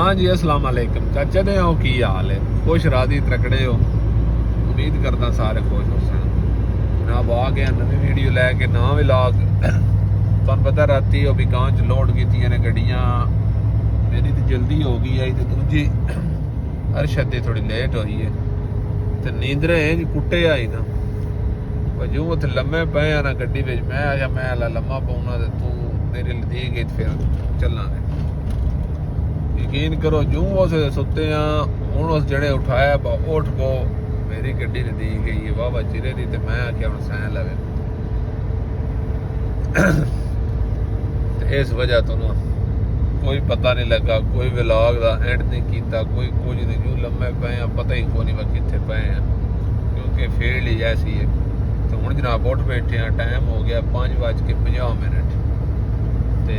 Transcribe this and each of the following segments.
हाँ जी अस्सलाम वालेकुम चाचा ने हो की हाल है खुश राजी तकड़े हो उम्मीद करदा सारे खुश हो सन जनाब आ गया नवी वीडियो लैके नवा व्लॉग तुहानू पता राती भी गांव च लोड कीतियां ने गड्डियां मेरी तो जल्दी हो गई है तो दूजी अरशद दी थोड़ी लेट हुई है तो नींदरे कुट्टे आई ना जो उत्थे लम्मे पे ना गड्डी विच मैं आया मैं लम्मा पाउना ते तू तेरे ली गई फिर चलांगे यकीन करो जूं उस सुते हूँ उस जड़े उठाया उठ पो मेरी गड्डी ने दी गई है वाह चिरे दी ते मैं आख्या हुण सैं लवे इस वजह तो ना कोई पता नहीं लगा कोई व्लॉग दा एंड नहीं किया कोई कुछ नहीं जूं लम्मे पे पता ही कोई नहीं कित्थे पे क्योंकि फील्ड ही ऐसी है तो हूँ जनाब उठ बैठे हैं टाइम हो गया 5:50 ते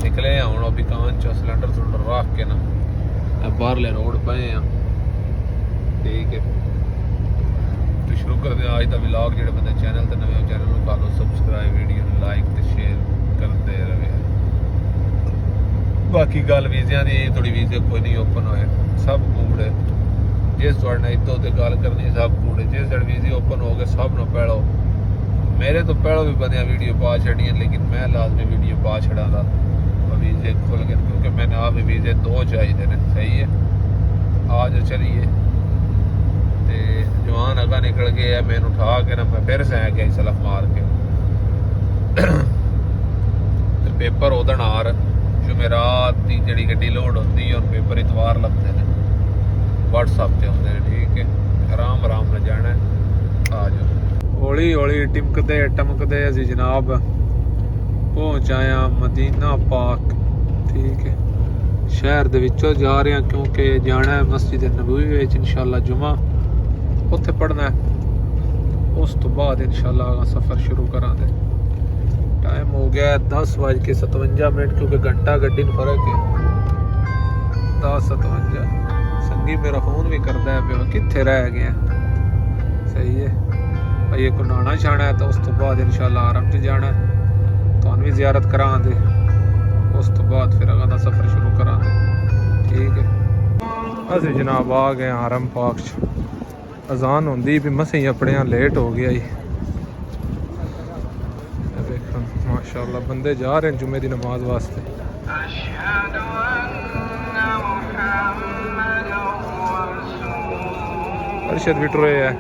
निकले हैं हूँ अभी कान चो सिलेंडर सुलेंडर रख के ना बाहरले रोड पे हैं ठीक है तो शुरू करते हैं आज का व्लॉग जो बंदे चैनल ते नवे चैनल को कर लो सब्सक्राइब वीडियो लाइक ते शेयर करते रहे बाकी गल वीज़िया की थोड़ी वीज़े कोई नहीं ओपन होए सब कूड़े जिस थोड़े इतों तो गल करनी सब कूड़े जिस साइड वीज़े ओपन हो गए सब न पहलो मेरे तो पहलो भी बंदियां वीडियो पा छड़ियां लेकिन मैं लाजमी वीडियो पा छड़ा था वीज़े खुल गए क्योंकि मैंने आप वीज़े 2 चाहिए ने सही है आज चलिए तो जवान अगा निकल गए है मैंने उठा के ना मैं फिर सै गया सलफ मार के तो पेपर उदण आर जुमेरात की जी गड्डी लोड होती है और पेपर इतवार लगते हैं व्हाट्सअप से होंगे ठीक है आराम आराम में जाना है आ जाओ हौली हौली टिमकते टमकते असी जनाब पहुँच आया मदीना पाक ठीक है शहर दे विचों जा रहे हैं क्योंकि जाना है मस्जिद नबवी विच इंशाअल्लाह जुमा उत्थे पढ़ना है उस तो बाद इंशाअल्लाह सफ़र शुरू करांगे टाइम हो गया 10:57 क्योंकि घंटा गड्डी में फर्क है 10:57 संगी मेरा फोन भी करता है पे कित्थे रह गया सही है भाई को नहाना छाना है तो उस तो बाद इंशाअल्लाह आराम से जाना है तो भी जियारत करा दे उस तो बाद फिर अगर सफ़र शुरू करा दे ठीक है असी जनाब आ गए हरम पाक अजान होंदी भी मसें अपने यहाँ लेट हो गया ही देखो माशाअल्लाह बंदे जा रहे हैं जुमे की नमाज वास्ते अरशद भी टुरे है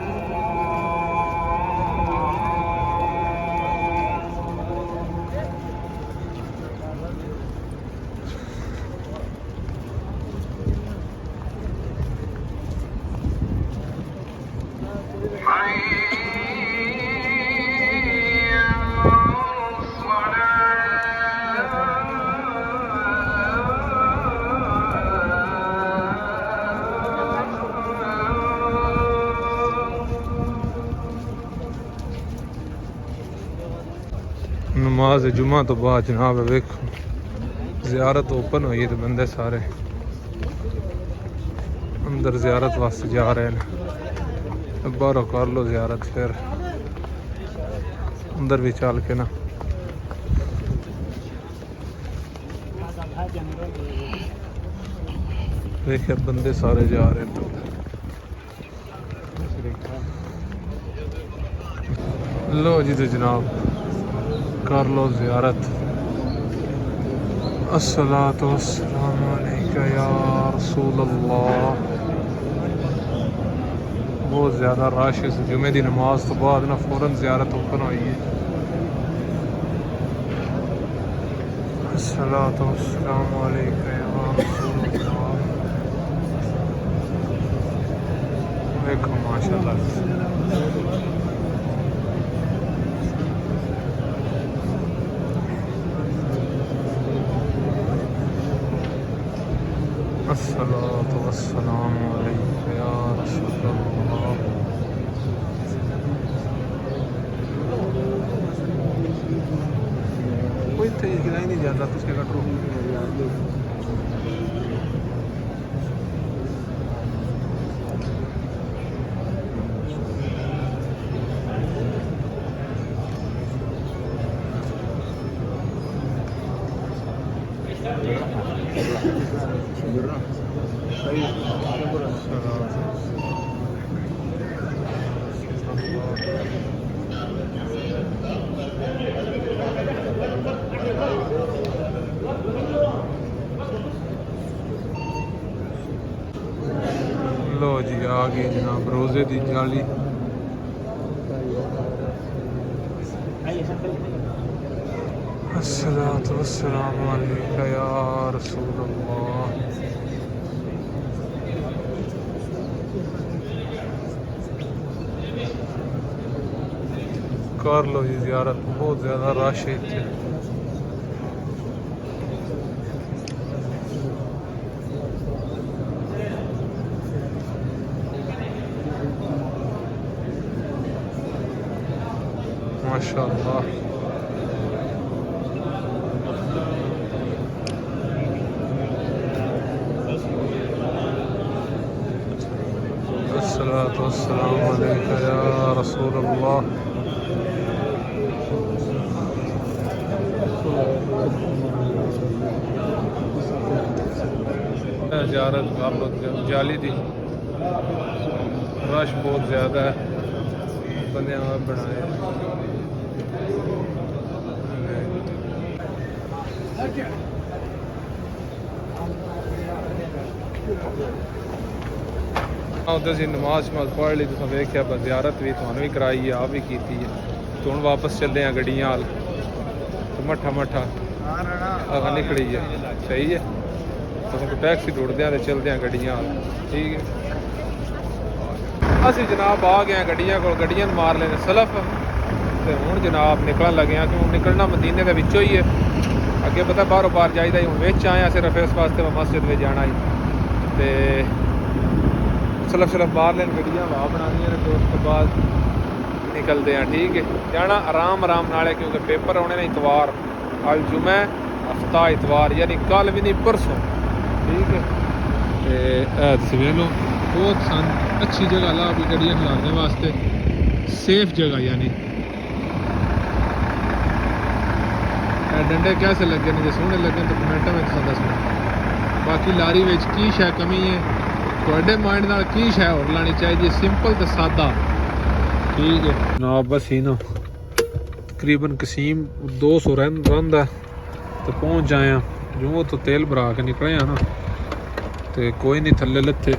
नमाज जुमा तो बाद जनाब वेखो जियारत ओपन हुई तो बंदे सारे अंदर जियारत वास्ते जा रहे हैं बाहरों कर लो जियारत फिर अंदर भी चल के ना देखे बंदे सारे जा रहे हैं लो जी तो जनाब कर लो ज़ियारत अस्सलातु वस्सलामु अलैका या रसूल अल्लाह बहुत ज़्यादा रश है जुमे की नमाज तो बाद ना फ़ौरन ज़ियारत ओपन हुई है अस्सलातु वस्सलामु अलैका या रसूल अल्लाह देखो माशाअल्लाह अस्सलातु वस्सलामु अलैका या रसूल अल्लाह कोई तेज गिरा ही नहीं जाता तो उसके कटरो लो जी आ गई जनाब रोजे दी जाली। अस्सलातु वस्सलामु अलैका या रसूल अल्लाह। कर लो जी ज़ियारत, बहुत ज़्यादा रश है इत्थे। माशाअल्लाह। अस्सलातु वस्सलामु अलैका या रसूल अल्लाह। ज़ियारत कर लो जाली दी। रश बहुत ज़्यादा है, बंदे आप बनाए। उधर से नमाज पढ़ ली, तुम वेख्या बस ज़ियारत भी तुहानू भी कराई है, आप भी की है। तो हम वापस चलते हैं गड्डियां हाल, तो मट्ठा मट्ठा अगर निकली है। सही है, तो टैक्सी ढूंढते हैं तो चलते हैं गड्डियां हाल। ठीक है, असी जनाब आ गए गड्डियां को, गड्डियां मार लेने सलफ। तो हूँ जनाब निकलन लगे हैं, क्यों निकलना मदीने के विचों ही है। अगे पता बारों बार जाइदा ही, हूँ विच आए सिर्फ इस वास्ते मैं मस्जिद में जाना ही। तो सलफ मार लेन गड्डियां वाह बनानी है, तो उसके बाद निकलते हैं। ठीक है, जाना आराम आराम नाले, क्योंकि पेपर होने ने इतवार, अल जुमे हफ्ता इतवार, यानी कल भी नहीं परसों। ठीक है, तो लो बहुत अच्छी जगह ला भी गड्डियां खिलाने वास्ते, सेफ जगह। यानी डंडे कैसे लगे ने, जो सोहने लगे तो कमेंटा में दसना। बाकी लारी में की शै कमी है, थोड़े माइंड नाल की शै होर लानी चाहिए, सिंपल तो सादा। ठीक है जनाब, बस ही ना तकरीबन कसीम 200 रहा तो पहुँच जाए। जो तो तेल भरा के निकले हैं ना, तो कोई नहीं थल्ले लथे।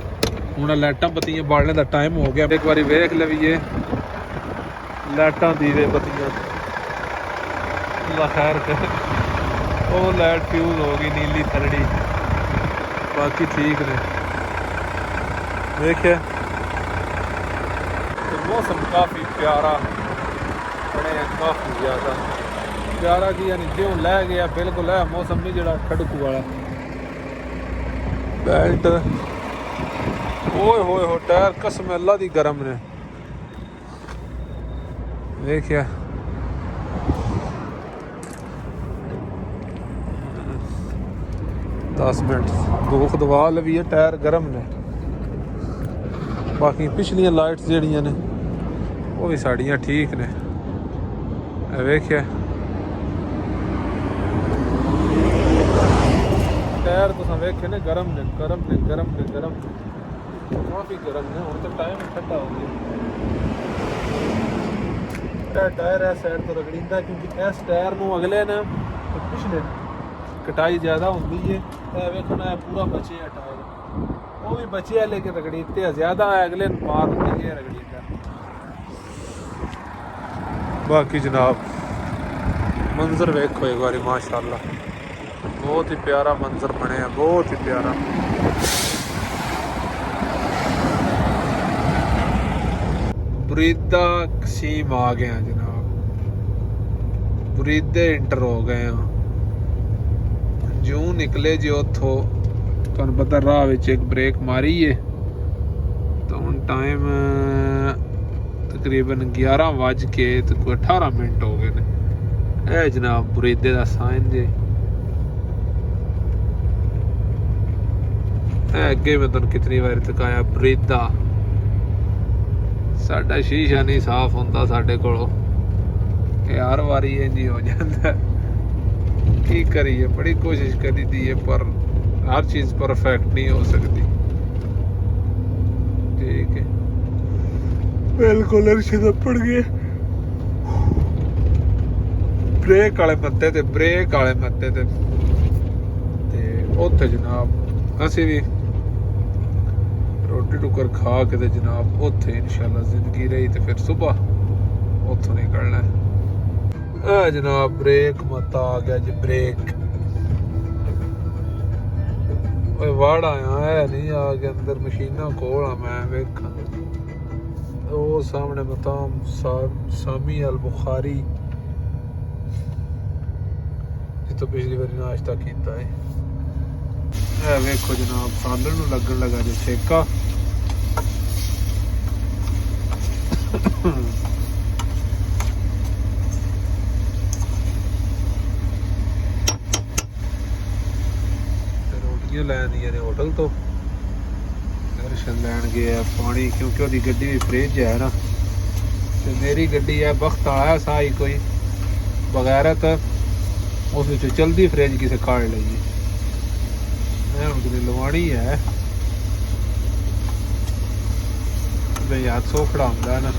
हूँ लाइटां बत्तियां बालने का टाइम हो गया, एक बार वेख लवीए लाइटां दीवे बत्तियां। खैर कर वो लाइट फ्यूज हो गई नीली थलड़ी, बाकी ठीक ने। देखिए तो मौसम काफ़ी प्यारा बने, काफ़ी ज़्यादा प्यारा की, यानी जो लै गया बिल्कुल है मौसम नहीं जड़ा खड़कू वाला। बेल्ट ओए होए हो, टायर कसम अल्लाह दी गरम ने। देखिए 10 मिनट दुख दवा लवी है, टायर गर्म ने। बाकी पिछलियां लाइट्स जड़ियां ने वो भी साड़ियां ठीक ने। वेख्या टायर तुम वेखे ने गरम ने, गरम ने, गरम ने, गरम काफ़ी गरम ने। हूँ तो टाइम ठंडा हो गया। टायर इस साइड तो रगड़ींदा, क्योंकि इस टायर में अगले ने तो पिछले कटाई ज़्यादा होंगी है। वेखो ना पूरा बचे है टायर, वो भी बचे है लेकिन रगड़ीते ज़्यादा है, अगले मार होती है रगड़ीता। बाकी जनाब मंजर वेखो एक बार, माशाल्लाह बहुत ही प्यारा मंजर बने हैं, बहुत ही प्यारा। बुरीदा कसीम आ गए हैं जनाब, बुरीदे इंटर हो गए हैं। जूं निकले जी उतो तुहानू पता राह विच एक ब्रेक मारी है, तो हुण टाइम तकरीबन 11:18 हो गए ने। ए जनाब बुरीदे का साइन जे, अगे मैं तुहानू कितनी बार दिखाया बुरीदा। साडा शीशा नहीं साफ होंदा साडे कोलों, हर वारी इंज ही हो जाता। की करिए, बड़ी कोशिश करी दी है पर हर चीज परफेक्ट नहीं हो सकती। ठीक है, बिल्कुल पड़ गए ब्रेक वाले मत्ते ते ब्रेक वाले मत्ते ते उत्थे जनाब असी भी रोटी टुकर खा के ते जनाब उत्थे इंशाल्लाह जिंदगी रही ते फिर सुबह उत्थों निकलना है। जनाब ब्रेक मत आ गया जी, ब्रेक वाड़ आया है नहीं आ के अंदर मशीना कोल आ मैं वेखा वो सामने मकाम सामी अल बुखारी जितो पिछली बारी नाश्ता किया है। वेखो जनाब सालन नूं लगन लगा जो सेका। रोटियां लैंदियां ने होटल तो दर्शन लैन गए पानी, क्योंकि उसकी गड्डी भी फ्रिज है ना, तो मेरी गड्डी है बख्त आया साई कोई बगैरत उस चलती फ्रिज किसी काट ली मैं हूँ कि लवानी है भाई यार सो खड़ा है ना।